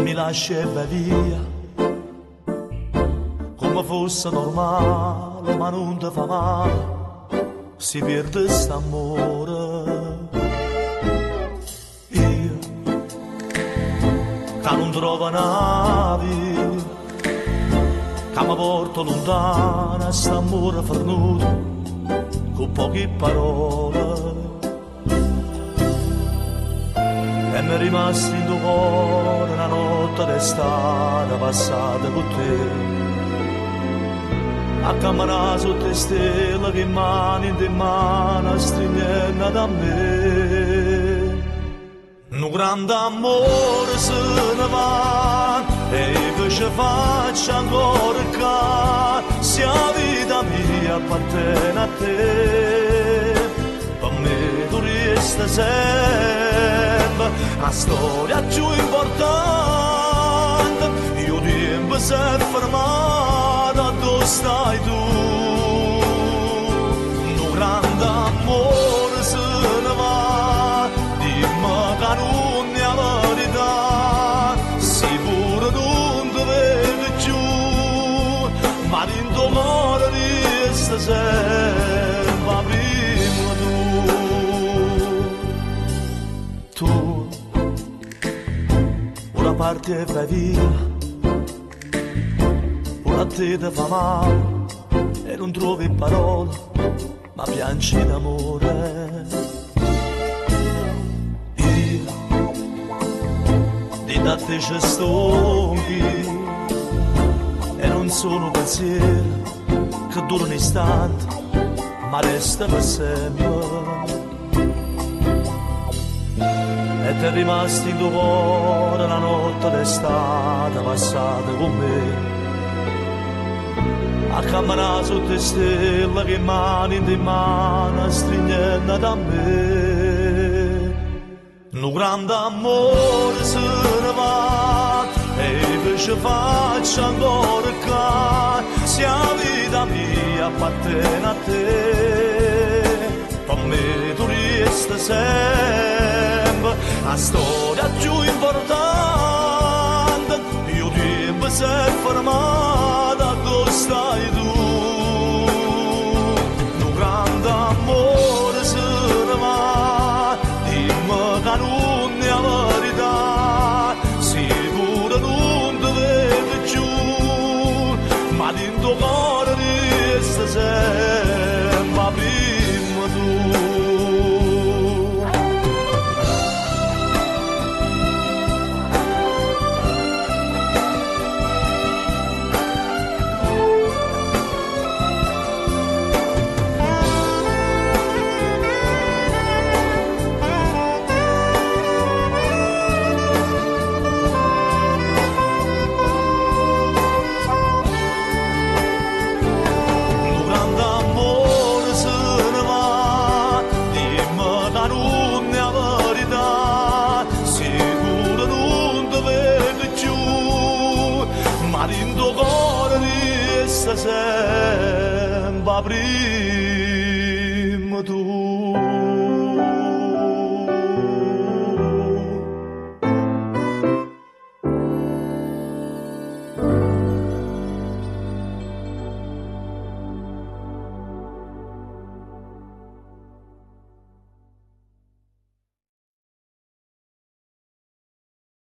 mi lascia e vai via, come fosse normale, ma non ti fa male, si perde quest'amore. Io, che non trovo una via, che mi porto lontana, st'amore fornuto, con poche parole. E mi è rimasto in tuo cuore una notte d'estate passata con te, a camminare sotto le stelle che mani in mano stringendo da me. Un grande amore se ne va e che ci faccia ancora che sia vita mia appartiene a te. Per me tu resti sempre la storia più importante. Io tempo si è fermata, dove stai tu? Un grande amore se ne va, dimmi che non è la verità, sicuro non ti vedo più, ma in tuo cuore resta sempre prima tu. Una parte e vai via, una a te ti fa male e non trovi parole, ma piangi d'amore. Io di da te ci sto e non sono pensieri che dura un istante, ma resta per sempre. E ti è rimasto in tuo cuore la notte d'estate passata con me, a camminare sotto le stelle che mani in mano stringendo da me. Un grande amore se ne va e che ci faccia ancora che sia vita mia appartiene a te. Per me tu resti sempre la storia più importante. Io tempo si è fermata, dove stai tu? Un grande amore se ne va, dimmi che non è la verità, sicuro non ti vedo più, ma in tuo cuore resta sempre prima tu. Sempre prima tu.